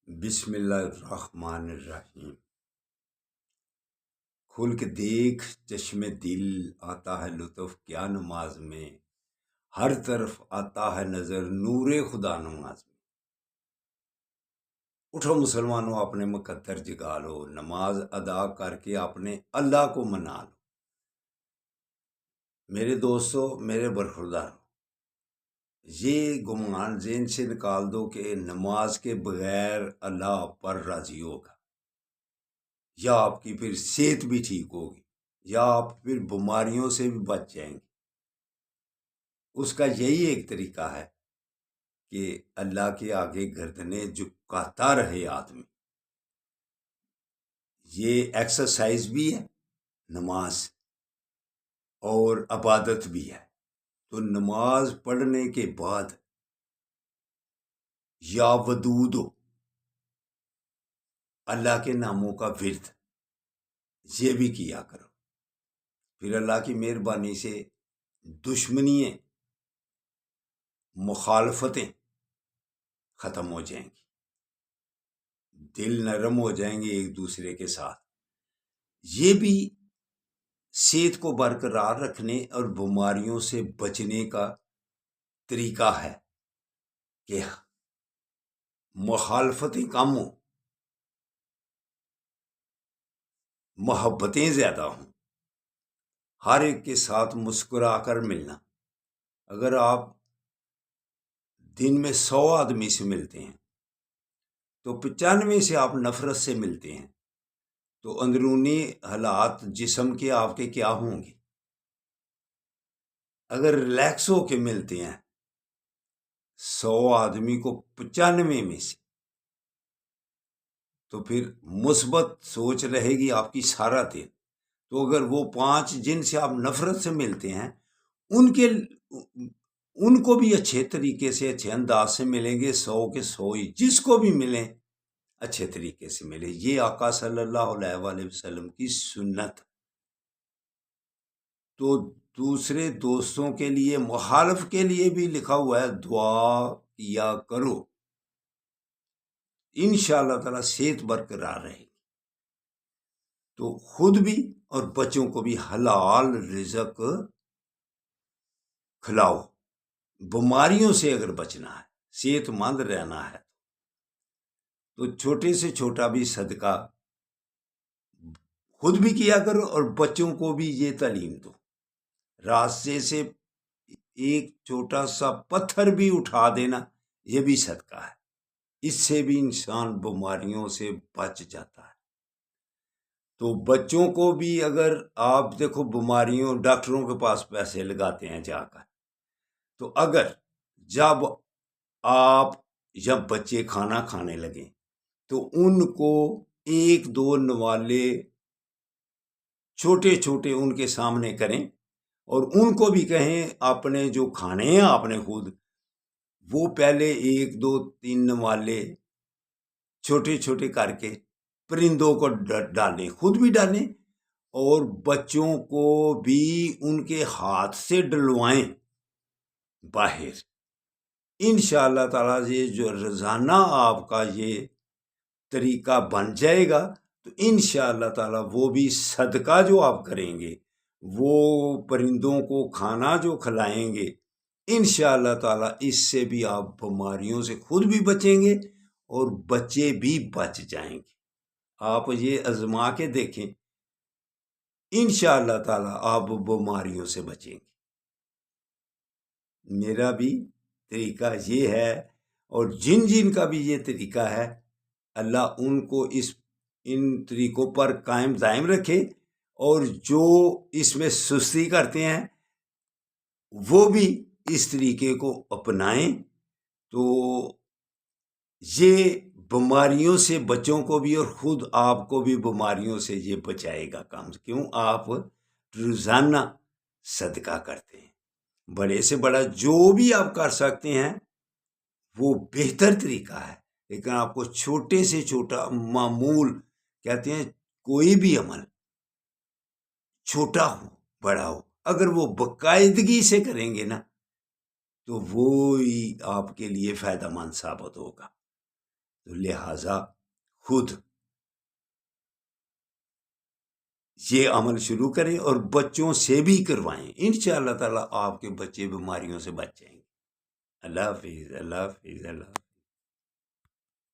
بسم اللہ الرحمن الرحیم۔ کھل کے دیکھ چشم دل، آتا ہے لطف کیا نماز میں، ہر طرف آتا ہے نظر نور خدا نماز میں۔ اٹھو مسلمانوں، اپنے مقدر جگا لو، نماز ادا کر کے اپنے اللہ کو منا لو۔ میرے دوستو، میرے برخوردارو، یہ گمان ذہن سے نکال دو کہ نماز کے بغیر اللہ آپ پر راضی ہوگا، یا آپ کی پھر صحت بھی ٹھیک ہوگی، یا آپ پھر بیماریوں سے بھی بچ جائیں گے۔ اس کا یہی ایک طریقہ ہے کہ اللہ کے آگے گردنیں جھکاتا رہے آدمی۔ یہ ایکسرسائز بھی ہے نماز، اور عبادت بھی ہے۔ تو نماز پڑھنے کے بعد یا ودود ہو، اللہ کے ناموں کا ورد یہ بھی کیا کرو، پھر اللہ کی مہربانی سے دشمنیاں، مخالفتیں ختم ہو جائیں گی، دل نرم ہو جائیں گے ایک دوسرے کے ساتھ۔ یہ بھی صحت کو برقرار رکھنے اور بیماریوں سے بچنے کا طریقہ ہے کہ مخالفتیں کم ہوں، محبتیں زیادہ ہوں، ہر ایک کے ساتھ مسکرا کر ملنا۔ اگر آپ دن میں 100 آدمی سے ملتے ہیں تو 95 سے آپ نفرت سے ملتے ہیں، تو اندرونی حالات جسم کے آپ کے کیا ہوں گے؟ اگر ریلیکس ہو کے ملتے ہیں 100 آدمی کو 95 میں سے، تو پھر مثبت سوچ رہے گی آپ کی سارا دن۔ تو اگر وہ 5 جن سے آپ نفرت سے ملتے ہیں ان کو بھی اچھے طریقے سے، اچھے انداز سے ملیں گے، 100 کے 100 ہی جس کو بھی ملیں اچھے طریقے سے ملے۔ یہ آقا صلی اللہ علیہ وآلہ وسلم کی سنت۔ تو دوسرے دوستوں کے لیے، مخالف کے لیے بھی لکھا ہوا ہے دعا کیا کرو، انشاءاللہ تعالی صحت برقرار رہے گی۔ تو خود بھی اور بچوں کو بھی حلال رزق کھلاؤ۔ بیماریوں سے اگر بچنا ہے، صحت مند رہنا ہے، تو چھوٹے سے چھوٹا بھی صدقہ خود بھی کیا کرو اور بچوں کو بھی یہ تعلیم دو۔ راستے سے ایک چھوٹا سا پتھر بھی اٹھا دینا، یہ بھی صدقہ ہے، اس سے بھی انسان بیماریوں سے بچ جاتا ہے۔ تو بچوں کو بھی اگر آپ دیکھو، بیماریوں، ڈاکٹروں کے پاس پیسے لگاتے ہیں جا کر، تو اگر جب آپ جب بچے کھانا کھانے لگیں تو ان کو 1-2 نوالے چھوٹے چھوٹے ان کے سامنے کریں، اور ان کو بھی کہیں اپنے جو کھانے ہیں آپ نے خود، وہ پہلے 1-2-3 نوالے چھوٹے چھوٹے کر کے پرندوں کو ڈالیں، خود بھی ڈالیں، اور بچوں کو بھی ان کے ہاتھ سے ڈلوائیں باہر۔ انشاءاللہ تعالیٰ یہ جو روزانہ آپ کا یہ طریقہ بن جائے گا، تو انشاءاللہ تعالیٰ وہ بھی صدقہ جو آپ کریں گے، وہ پرندوں کو کھانا جو کھلائیں گے، انشاءاللہ تعالیٰ اس سے بھی آپ بیماریوں سے خود بھی بچیں گے اور بچے بھی بچ جائیں گے۔ آپ یہ آزما کے دیکھیں، انشاءاللہ تعالیٰ آپ بیماریوں سے بچیں گے۔ میرا بھی طریقہ یہ ہے، اور جن کا بھی یہ طریقہ ہے، اللہ ان کو ان طریقوں پر قائم دائم رکھے، اور جو اس میں سستی کرتے ہیں وہ بھی اس طریقے کو اپنائیں، تو یہ بیماریوں سے بچوں کو بھی اور خود آپ کو بھی بیماریوں سے یہ بچائے گا کام۔ کیوں؟ آپ روزانہ صدقہ کرتے ہیں۔ بڑے سے بڑا جو بھی آپ کر سکتے ہیں وہ بہتر طریقہ ہے، لیکن آپ کو چھوٹے سے چھوٹا معمول، کہتے ہیں کوئی بھی عمل چھوٹا ہو بڑا ہو، اگر وہ باقاعدگی سے کریں گے نا، تو وہ ہی آپ کے لیے فائدہ مند ثابت ہوگا۔ تو لہٰذا خود یہ عمل شروع کریں اور بچوں سے بھی کروائیں، انشاءاللہ تعالیٰ آپ کے بچے بیماریوں سے بچ جائیں گے۔ اللہ حافظ، اللہ حافظ، اللہ حافظ۔